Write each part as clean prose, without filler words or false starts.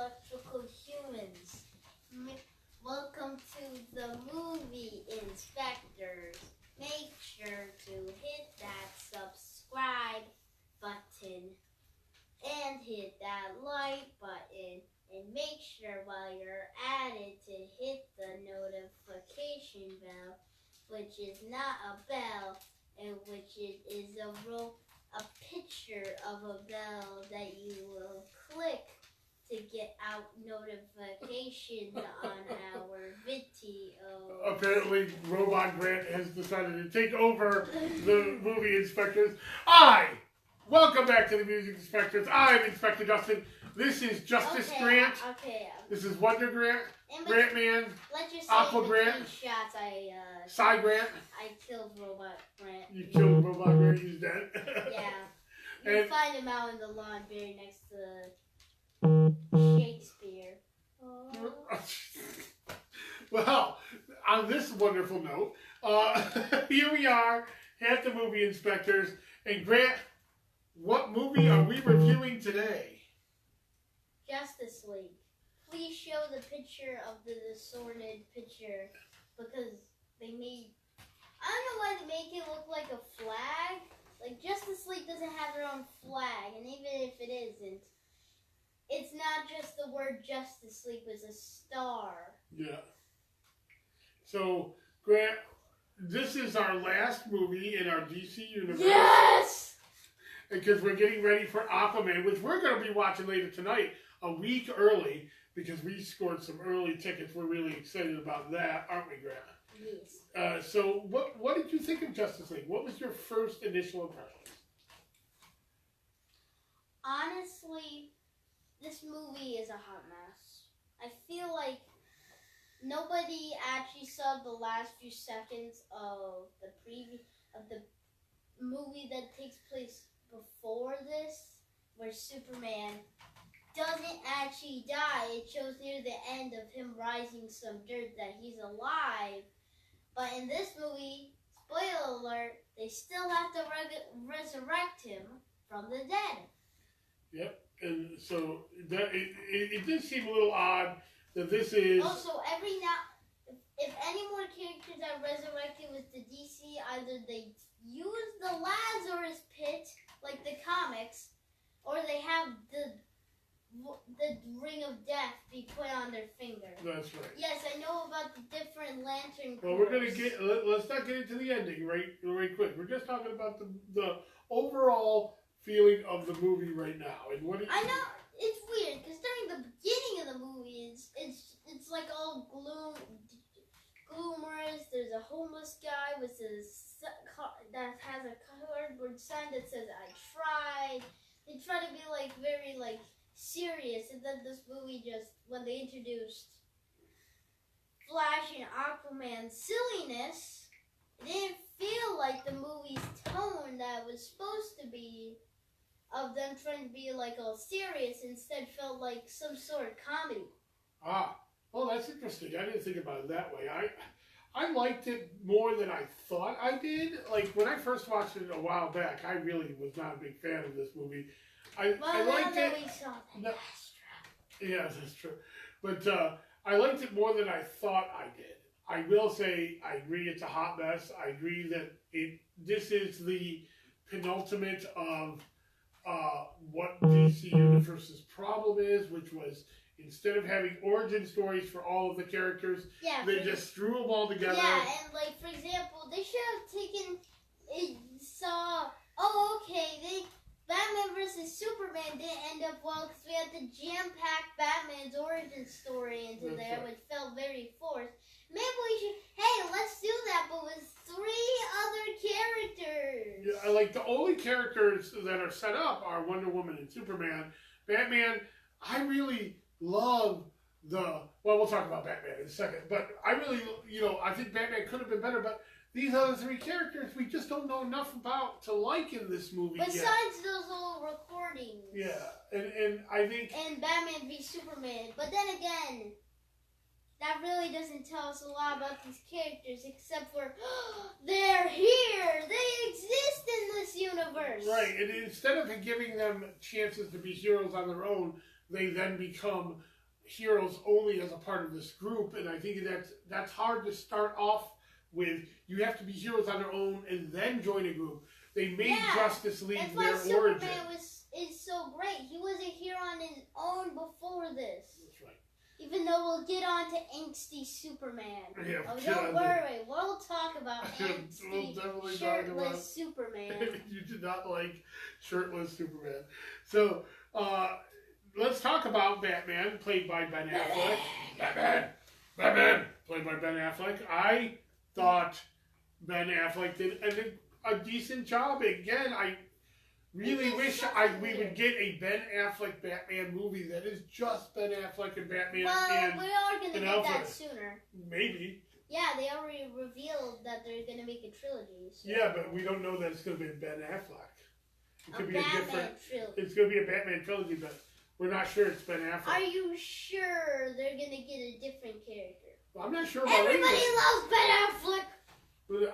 electrical humans. Welcome to the movie inspectors. Make sure to hit that subscribe button and hit that like button, and make sure while you're at it to hit the notification bell, which is not a bell, and which is a picture of a bell that you will click to get out notifications on our video. Apparently, Robot Grant has decided to take over the movie inspectors. Welcome back to the music inspectors. I'm Inspector Dustin. This is Justice Grant. Okay. This is Wonder Grant. Grant Man. Let's just say Aqua in Grant. between shots, Cy Grant. I killed Robot Grant. You killed Robot Grant. He's dead. Yeah. You can find him out in the lawn very next to Shakespeare. Oh. Well, on this wonderful note, here we are at the movie inspectors. And Grant, what movie are we reviewing today? Justice League. Please show the picture of the distorted picture, because they made, I don't know why they make it look like a flag. Like, Justice League doesn't have their own flag, and even if it isn't, it's not just the word Justice League, it's a star. Yeah. So, Grant, this is our last movie in our DC universe. Yes! Because we're getting ready for Aquaman, which we're going to be watching later tonight, a week early, because we scored some early tickets. We're really excited about that, aren't we, Grant? Yes. So, what did you think of Justice League? What was your first initial impression? Honestly, this movie is a hot mess. I feel like nobody actually saw the last few seconds of the movie that takes place before this, where Superman doesn't actually die. It shows near the end of him rising some dirt that he's alive. But in this movie, spoiler alert, they still have to resurrect him from the dead. Yep, and so that it did seem a little odd that this is... Also, if any more characters are resurrected with the DC, either they use the Lazarus Pit, like the comics, or they have the Ring of Death be put on their finger. That's right. Yes, I know about the different lantern corps. Well, we're going to let's not get into the ending right quick. We're just talking about the overall feeling of the movie right now. And what I know, it's weird, because during the beginning of the movie, it's like all gloomers. There's a homeless guy with that has a cardboard sign that says, "I tried." They try to be like very like serious, and then this movie just, when they introduced Flash and Aquaman silliness, it didn't feel like the movie's tone that was supposed to be of them trying to be like all serious. Instead felt like some sort of comedy. Well, that's interesting. I didn't think about it that way. I liked it more than I thought I did. Like, when I first watched it a while back, I really was not a big fan of this movie. I liked it. We saw that. Yeah, that's true. But I liked it more than I thought I did. I will say, I agree it's a hot mess. I agree that this is the penultimate of what DC Universe's problem is, which was, instead of having origin stories for all of the characters, they just threw them all together. Yeah, and like, for example, they should have taken Batman vs. Superman didn't end up well because we had to jam-pack Batman's origin story into there, which felt very forced. Maybe we should, let's do that, but with 3 other characters. Yeah, like, the only characters that are set up are Wonder Woman and Superman. Batman, I really love we'll talk about Batman in a second, but I really, I think Batman could have been better, but these other 3 characters we just don't know enough about to like in this movie Besides those old recordings. Yeah, and I think... And Batman v Superman, but then again, that really doesn't tell us a lot about these characters, except for, they're here! They exist in this universe! Right, and instead of giving them chances to be heroes on their own, they then become heroes only as a part of this group, and I think that's hard to start off with. You have to be heroes on their own and then join a group. They made Justice League that's why their Superman origin. is so great. He was a hero on his own before this. That's right. Even though we'll get on to angsty Superman. Yeah, Oh, don't worry. We'll talk about We'll angsty, definitely talk about shirtless Superman. You did not like shirtless Superman. So, let's talk about Batman, played by Ben Affleck. Batman, played by Ben Affleck. I thought Ben Affleck did a decent job. Again, I really wish we would get a Ben Affleck Batman movie that is just Ben Affleck and Batman. Well, we are going to get Alfred. that sooner. Maybe. Yeah, they already revealed that they're going to make a trilogy. So. Yeah, but we don't know that it's going to be Ben Affleck. It could be a Batman different. trilogy. It's going to be a Batman trilogy, but we're not sure it's Ben Affleck. Are you sure they're going to get a different character? Well, I'm not sure about Everybody anything. loves Ben Affleck.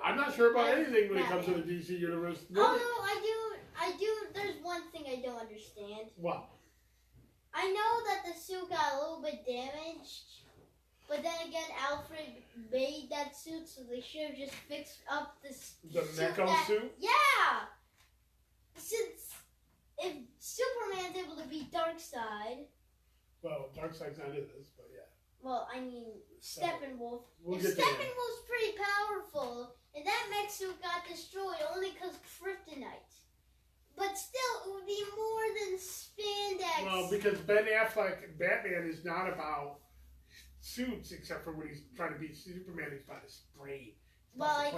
I'm not sure about anything when it comes to Batman. the DC universe. Oh, no, I do. There's one thing I don't understand. Wow. I know that the suit got a little bit damaged, but then again, Alfred made that suit, so they should have just fixed up the The suit. Mecco suit? Yeah! Since if Superman's able to beat Darkseid, Well, Darkseid's not in this, but yeah. well, I mean, Steppenwolf. We'll If get there. Steppenwolf's pretty powerful, and that mech suit got destroyed only because kryptonite. But still, it would be more than spandex. Well, because Ben Affleck, Batman is not about suits, except for when he's trying to beat Superman, he's about his brain. But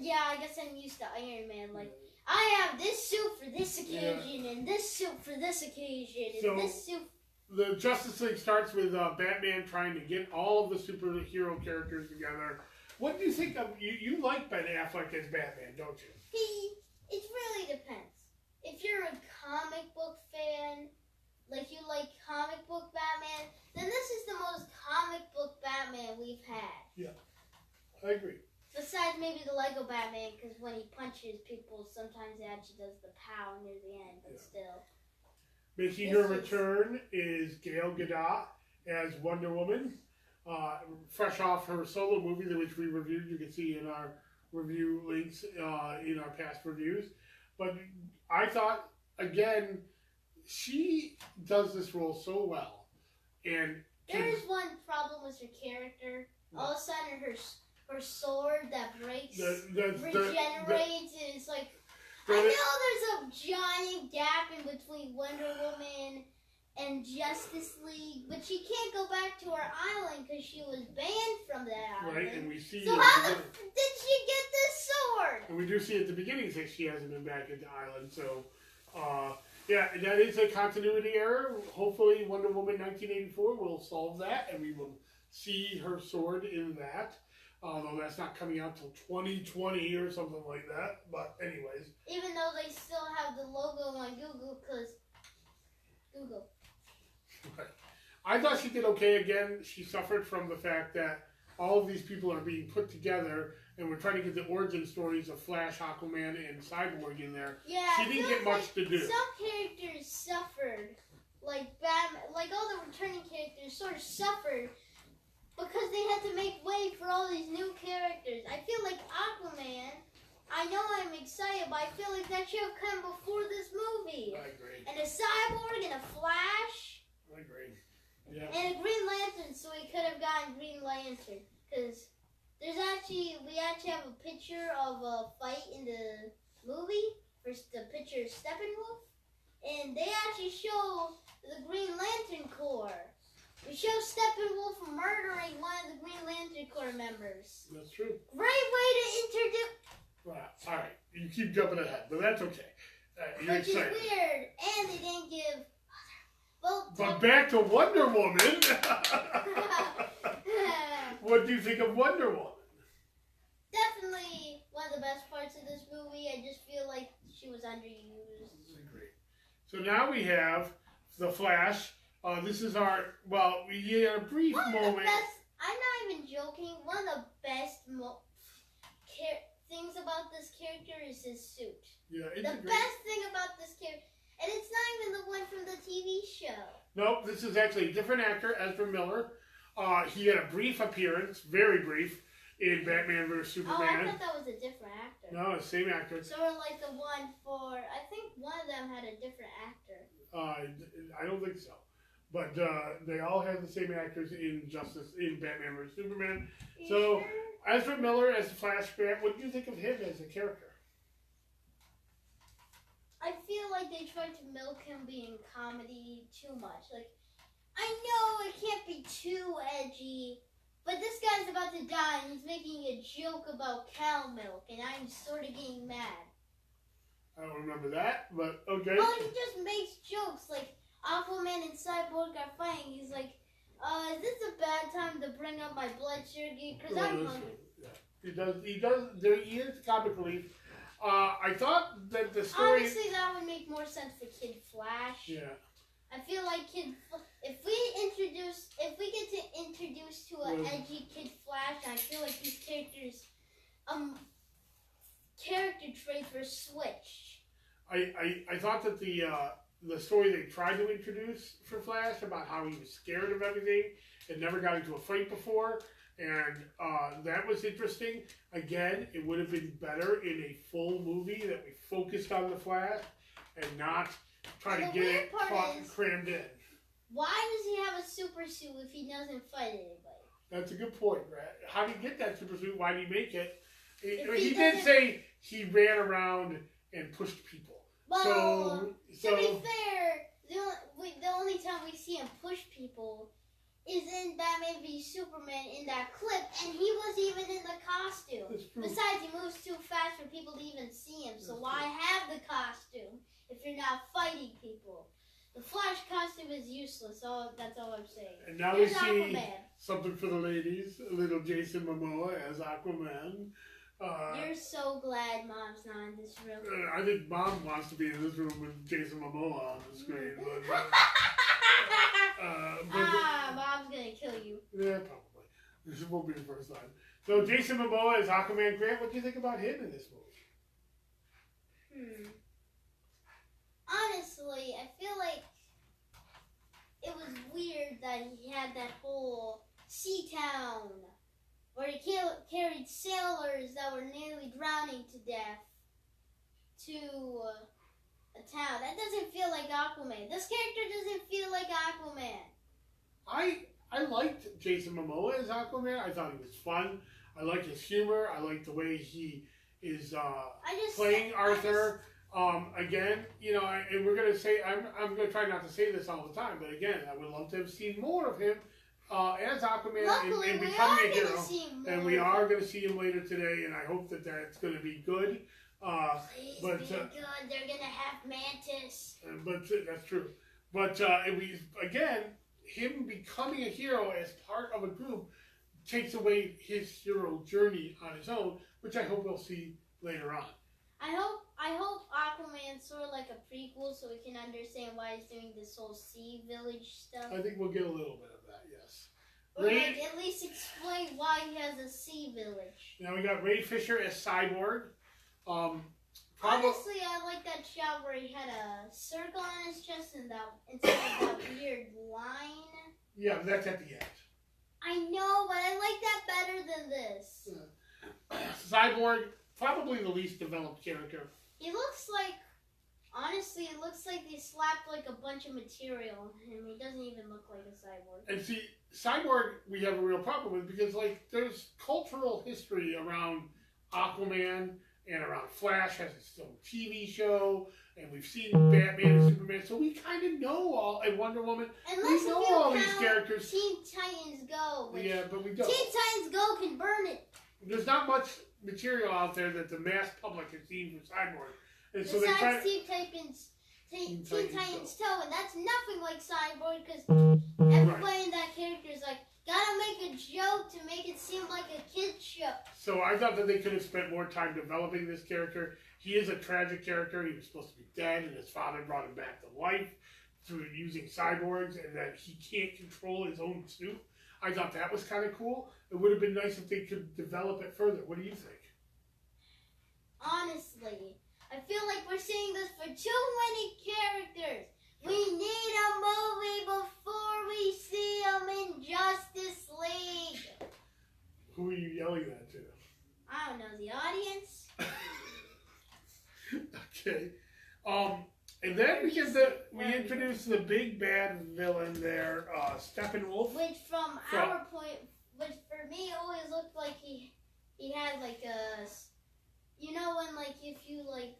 yeah, I guess I'm used to Iron Man. Like, I have this suit for this occasion, and this suit for this occasion, and this suit. The Justice League starts with Batman trying to get all of the superhero characters together. What do you think of? You like Ben Affleck as Batman, don't you? It really depends. If you're a comic book fan, like you like comic book Batman, then this is the most comic book Batman we've had. Yeah, I agree. Besides maybe the Lego Batman, because when he punches people, sometimes it actually does the pow near the end, but still. Making her return is Gal Gadot as Wonder Woman, fresh off her solo movie, which we reviewed. You can see in our review links in our past reviews. But I thought, again, she does this role so well. And there is one problem with her character. All of a sudden, her sword that breaks regenerates, and it's like, I know there's a giant gap in between Wonder Woman and Justice League, but she can't go back to her island because she was banned from that island. Right, and we see. So how did she get this sword? And we do see at the beginning that she hasn't been back at the island. So, yeah, that is a continuity error. Hopefully, Wonder Woman 1984 will solve that, and we will see her sword in that. Although that's not coming out till 2020 or something like that. But anyways. Even though they still have the logo on Google, because Google. Right. I thought she did okay. Again, she suffered from the fact that all of these people are being put together, and we're trying to get the origin stories of Flash, Aquaman, and Cyborg in there. Yeah, she didn't get much to do. Some characters suffered, like Batman, like all the returning characters sort of suffered because they had to make way for all these new characters. I feel like Aquaman, I know I'm excited, but I feel like that should have come before this movie. I agree. And a Cyborg and a Flash. I agree. Yeah. And a Green Lantern, so we could have gotten Green Lantern. Because we actually have a picture of a fight in the movie, for the picture of Steppenwolf. And they actually show the Green Lantern Corps. We show Steppenwolf murdering one of the Green Lantern Corps members. That's true. Great way to introduce. Wow. All right, you keep jumping ahead, but that's okay. You're Which excited. is weird, and they didn't give. But back to Wonder Woman. What do you think of Wonder Woman? Definitely one of the best parts of this movie. I just feel like she was underused. Great. So now we have the Flash. This is we had a brief moment. I'm not even joking. One of the best things about this character is his suit. Yeah, the best thing about this character, and it's not even the one from the TV show. Nope, this is actually a different actor, Ezra Miller. He had a brief appearance, very brief, in Batman vs Oh, I Superman. thought that was a different actor. No, it's the same actor. Sort of like the one for, I think one of them had a different actor. I don't think so. But they all have the same actors in Batman vs Superman. You So, sure? Ezra Miller as Flash Grant, what do you think of him as a character? I feel like they tried to milk him being comedy too much. Like, I know it can't be too edgy, but this guy's about to die and he's making a joke about cow milk, and I'm sort of getting mad. I don't remember that, but okay. Oh, he just makes jokes like Aquaman and Cyborg are fighting. He's like, is this a bad time to bring up my blood sugar? Because I'm hungry. Yeah. He is comic relief. I thought that the story... Honestly, that would make more sense for Kid Flash. Yeah. I feel like if we get to introduce to an edgy Kid Flash, I feel like these characters, character traits were switched. I thought that the story they tried to introduce for Flash about how he was scared of everything and never got into a fight before, and that was interesting. Again, it would have been better in a full movie that we focused on the Flash and not try to get it crammed in. Why does he have a super suit if he doesn't fight anybody? That's a good point, Brad. How did he get that super suit? Why did he make it? He did say he ran around and pushed people. Well, So to be fair, the only time we see him push people is in Batman v Superman in that clip, and he wasn't even in the costume. Besides, he moves too fast for people to even see him, so why have the costume if you're not fighting people? The Flash costume is useless, that's all I'm saying. And now Here's we see Aquaman. something for the ladies, a little Jason Momoa as Aquaman. You're so glad Mom's not in this room. I think Mom wants to be in this room with Jason Momoa on the screen. Mom's gonna kill you. Yeah, probably. This won't be the first time. So Jason Momoa as Aquaman. Grant, what do you think about him in this movie? Honestly, I feel like it was weird that he had that whole sea town where he carried sailors that were nearly drowning to death to a town. That doesn't feel like Aquaman. This character doesn't feel like Aquaman. I liked Jason Momoa as Aquaman. I thought he was fun. I liked his humor. I liked the way he is playing Arthur. Again, you know, and we're gonna say I'm gonna try not to say this all the time, but again, I would love to have seen more of him as Aquaman and becoming a hero. And we are going to see him later today, and I hope that that's going to be good. Please be good. They're going to have Mantis. But that's true. But again, him becoming a hero as part of a group takes away his hero journey on his own, which I hope we'll see later on. I hope Aquaman's sort of like a prequel, so we can understand why he's doing this whole sea village stuff. I think we'll get a little bit of that, yes. Or like at least explain why he has a sea village. Now we got Ray Fisher as Cyborg. Honestly, I like that shot where he had a circle on his chest and instead of that weird line. Yeah, that's at the end. I know, but I like that better than this. Cyborg, probably the least developed character. He looks like, honestly, it looks like they slapped like a bunch of material on him. He doesn't even look like a cyborg. And see, Cyborg we have a real problem with because, like, there's cultural history around Aquaman and around Flash has its own TV show, and we've seen Batman and Superman, so we kind of know all, and Wonder Woman, Unless we know all these characters. Teen Titans Go. Yeah, but we don't. Teen Titans Go can burn it. There's not much material out there that the mass public has seen from Cyborg. And so besides Teen Titans Toe, and that's nothing like Cyborg, because everybody in that character is like, gotta make a joke to make it seem like a kid's show. So I thought that they could have spent more time developing this character. He is a tragic character. He was supposed to be dead, and his father brought him back to life through using cyborgs, and that he can't control his own suit. I thought that was kind of cool. It would have been nice if they could develop it further. What do you think? Honestly, I feel like we're seeing this for too many characters. We need a movie yelling that to? I don't know, the audience? Okay. And then we introduce the big bad villain there, Steppenwolf. Which from our point, which for me always looked like he had like a, you know when like if you like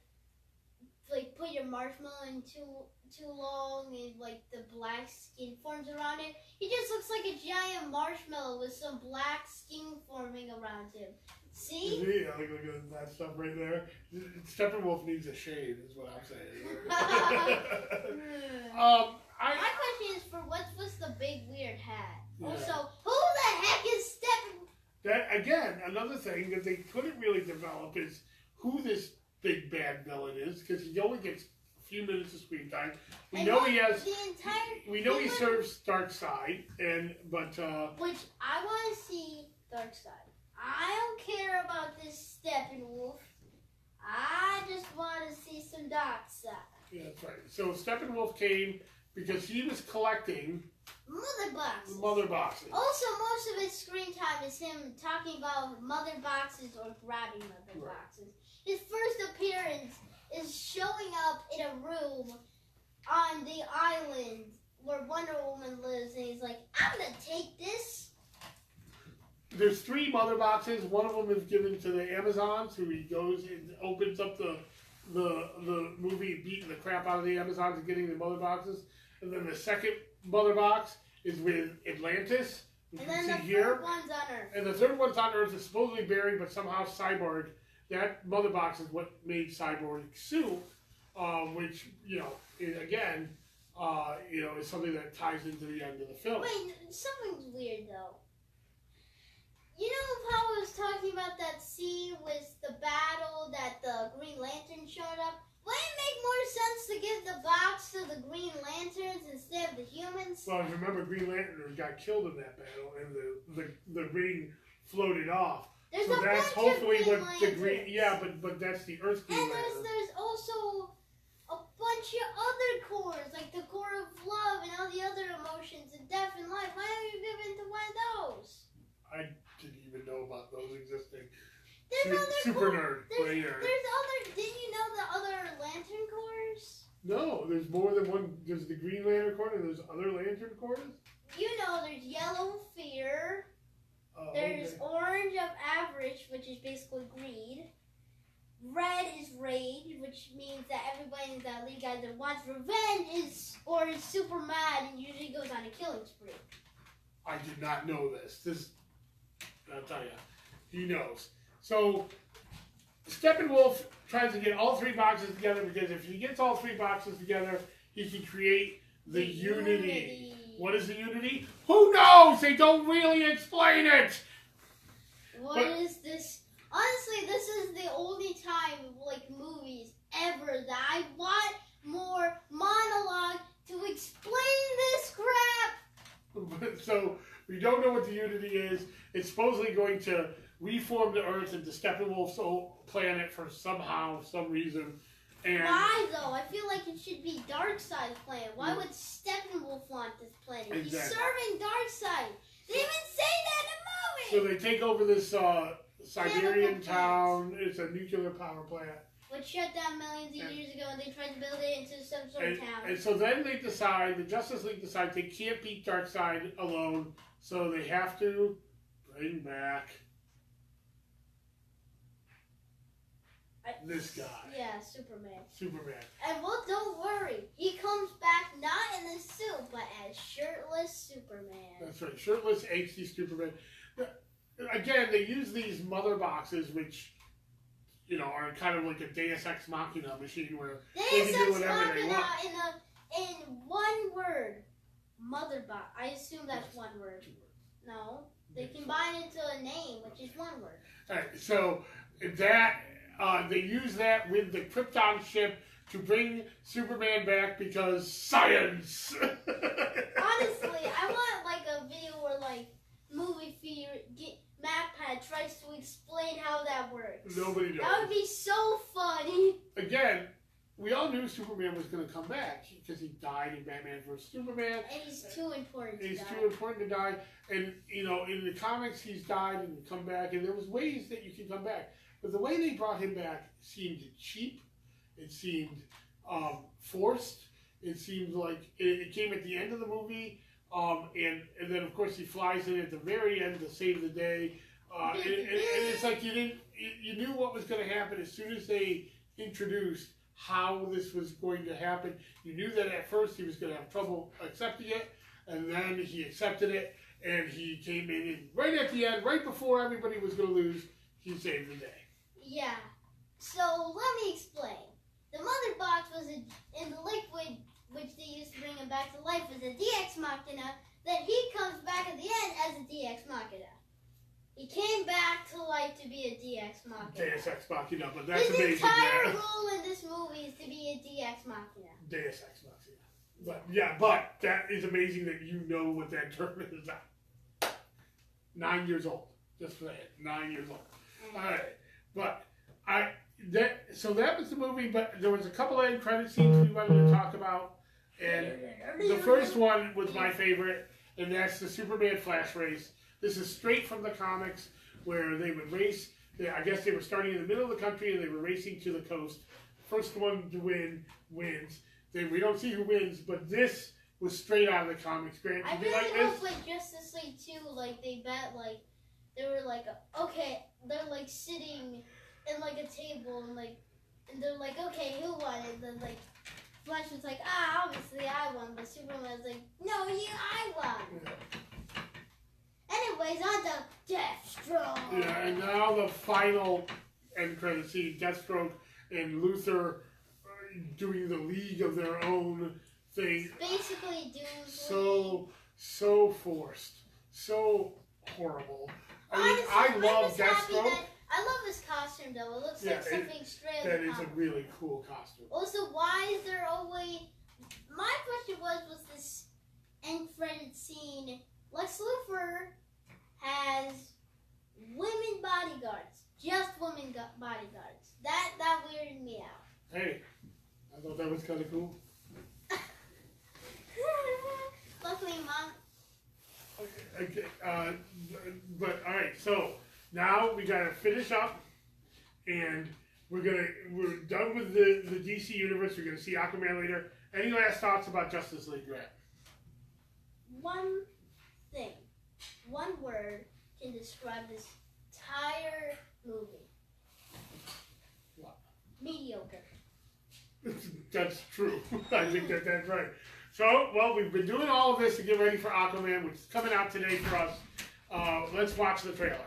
put your marshmallow in too long and like the black skin forms around it, he just looks like a giant marshmallow with some black skin forming around him. See? Yeah, look at that stuff right there. Steppenwolf needs a shave, is what I'm saying. My question is for what's the big weird hat? Yeah. Also, who the heck is Steppenwolf? That again, another thing that they couldn't really develop is who this big bad villain is, because he only gets a few minutes of screen time. We know he has. We know he serves Darkseid, but which I want to see Darkseid. I don't care about this Steppenwolf. I just want to see some Darkseid. Yeah, that's right. So Steppenwolf came because he was collecting mother boxes. boxes. Also, most of his screen time is him talking about mother boxes or grabbing mother boxes. His first appearance is showing up in a room on the island where Wonder Woman lives, and he's like, "I'm gonna take this." There's 3 mother boxes. One of them is given to the Amazons, who he goes and opens up the movie, beating the crap out of the Amazons and getting the mother boxes. And then the second mother box is with Atlantis. And then the third one's on Earth. And the third one's on Earth is supposedly buried, but somehow Cyborg. That mother box is what made Cyborg sue, which is something that ties into the end of the film. Wait, something's weird though. You know how I was talking about that scene with the battle that the Green Lantern showed up? Wouldn't it make more sense to give the box to the Green Lanterns instead of the humans? Well, remember Green Lantern got killed in that battle, and the ring floated off. There's so a that's bunch hopefully of Green what Lanterns. the Green, but that's the Earth Green And Lantern. there's also a bunch of other cores, like the core of love and all the other emotions and death and life. Why don't you give in to one of those? I didn't even know about those existing. There's other super cores. nerd. Right here. There's other. Didn't you know the other lantern cores? No, there's more than one. There's the Green Lantern Corps and there's other Lantern Corps. You know, there's yellow fear. There's Okay. orange of average, which is basically greed. Red is rage, which means that everybody in that league either wants revenge or is super mad and usually goes on a killing spree. I did not know this. I'll tell you, he knows. So Steppenwolf tries to get all 3 boxes together because if he gets all 3 boxes together, he can create the unity. What is the unity? Who knows? They don't really explain it. What is this? Honestly, this is the only time, like, movies ever that I want more monologue to explain this crap. So we don't know what the unity is. It's supposedly going to reform the Earth into Steppenwolf's planet for some reason. And why though? I feel like it should be Darkseid's planet. Why would Steppenwolf want this planet? Exactly. He's serving Darkseid. They didn't even say that in the so movie. they take over this Siberian town. It's a nuclear power plant. Which shut down millions of years ago, and they tried to build it into some sort of town. And so then they decide, the Justice League decides they can't beat Darkseid alone, so they have to bring back this guy. Yeah, Superman. Superman. And well, don't worry. He comes back not in a suit, but as shirtless Superman. That's right. Shirtless, angsty Superman. Again, they use these mother boxes, which, are kind of like a Deus Ex Machina machine where they can do whatever they want. In one word. Mother box. I assume that's one word. No. They combine it into a name, which is one word. Alright, so that they use that with the Krypton ship to bring Superman back because science. Honestly, I want like a video where like movie theater MatPat tries to explain how that works. Nobody knows. That would be so funny. Again, we all knew Superman was going to come back because he died in Batman vs Superman. And he's too important to He's die. too important to die, and you know, in the comics, he's died and come back, and there was ways that you can come back, but the way they brought him back seemed cheap. It seemed forced. It seemed like it came at the end of the movie, and then of course he flies in at the very end to save the day, and it's like you knew what was going to happen as soon as they introduced how this was going to happen. You knew that at first he was going to have trouble accepting it, and then he accepted it, and he came in, and right at the end, right before everybody was going to lose, he saved the day. Yeah. So let me explain. The mother box was in the liquid, which they used to bring him back to life, was a DX Machina. Then he comes back at the end as a DX Machina. He came back to life to be a DX Machina. Deus Ex Machina, but that's His amazing. entire role in this movie is to be a DX Machina. Deus Ex Machina. But yeah, but that is amazing that you know what that term is. 9 years old. Just for that, 9 years old. All right, but so that was the movie. But there was a couple end credit scenes we wanted to talk about, and the first one was my favorite, and that's the Superman Flash race. This is straight from the comics, where they would race. I guess they were starting in the middle of the country, and they were racing to the coast. First one to win wins. We don't see who wins, but this was straight out of the comics. Grant, I did you really like hope this? like Justice League 2, like they bet like they were like okay, they're like sitting in like a table and they're like, okay, who won? And then like Flash was like, obviously I won, but Superman was like, no, I won. Anyways, on to Deathstroke. Yeah, and now the final end credit scene: Deathstroke and Luthor doing the League of Their Own thing. Basically doing So forced, so horrible. Honestly, I love was happy Deathstroke. I love his costume though. It looks like something straight out That of the is a comic. really cool costume. Also, why is there always... My question was this end credit scene, Lex Luthor has women bodyguards. Just women bodyguards. That weirded me out. Hey, I thought that was kind of cool. Luckily, Mom... Okay, but all right, so now we gotta finish up, and we're done with the DC universe. We're gonna see Aquaman later. Any last thoughts about Justice League, Grant? One thing, one word can describe this entire movie. What? Mediocre. That's true. I think that's right. So, well, we've been doing all of this to get ready for Aquaman, which is coming out today for us. Let's watch the trailer.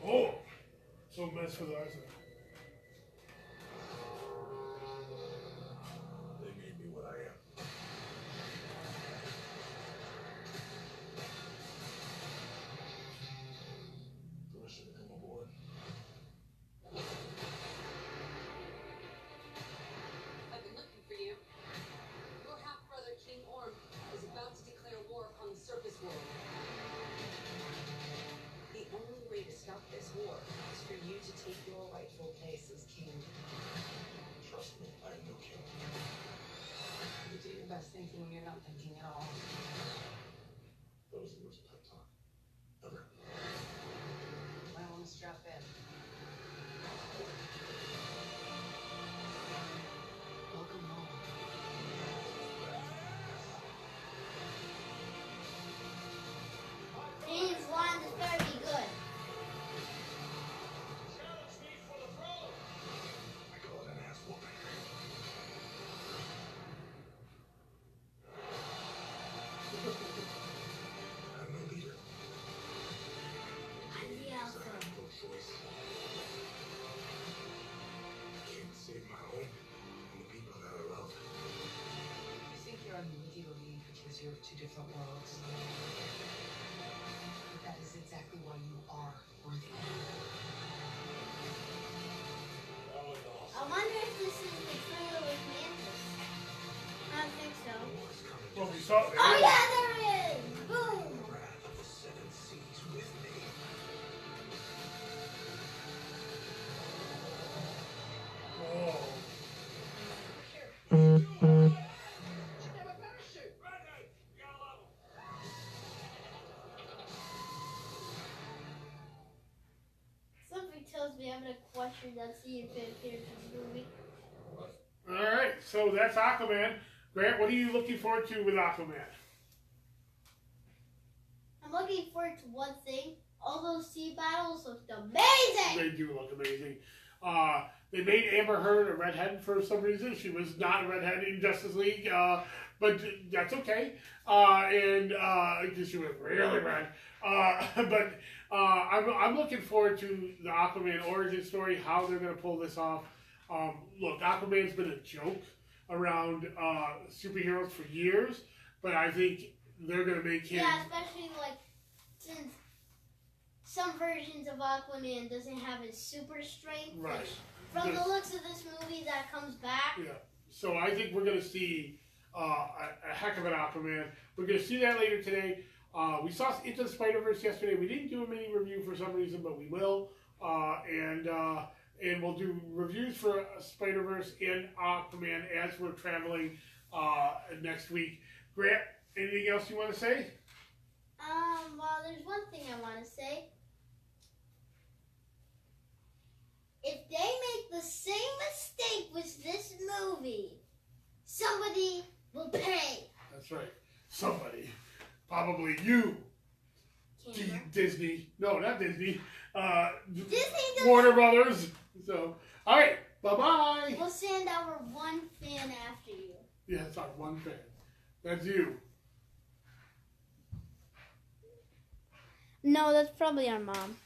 Oh, so mess with ours. They made me what I am. Permission to come aboard. I've been looking for you. Your half-brother, King Orm, is about to declare war upon the surface world. The only way to stop this war is for you to take your rightful place as king. Trust me, I am no king. You do your best thinking when you're not thinking at all. That was the worst pep talk ever. I want to strap in. Welcome home. His line is very good. Challenge me for the throne! I call it an ass whooping. two different worlds. But that is exactly why you are worthy. That was I awesome. wonder if this is the trailer with Mantis. I don't think so. War's coming Well, to we the saw Oh yeah, there it is! Boom! wrath of the seven seas with me. Oh. Should have a parachute. Right, you gotta love 'em. Something tells me I'm gonna question that scene if it appears in the movie. All right, so that's Aquaman. Grant, what are you looking forward to with Aquaman? I'm looking forward to one thing. All those sea battles looked amazing! They do look amazing. They made Amber Heard a redhead for some reason. She was not a redhead in Justice League, but that's okay. Because she was really red. I'm looking forward to the Aquaman origin story, how they're going to pull this off. Look, Aquaman's been a joke around superheroes for years, but I think they're going to make him... Yeah, especially like since some versions of Aquaman doesn't have his super strength. Right. From the looks of this movie that comes back. Yeah. So I think we're going to see a heck of an Aquaman. We're going to see that later today. We saw Into the Spider-Verse yesterday. We didn't do a mini review for some reason, but we will. And we'll do reviews for Spider-Verse and Aquaman as we're traveling next week. Grant, anything else you want to say? Well, there's one thing I want to say. If they make the same mistake with this movie, somebody will pay. That's right. Somebody. Probably you. Camera. Disney. No, not Disney. Disney doesn't. Warner Brothers. So, all right. Bye-bye. We'll send our one fan after you. Yeah, it's our one fan. That's you. No, that's probably our mom.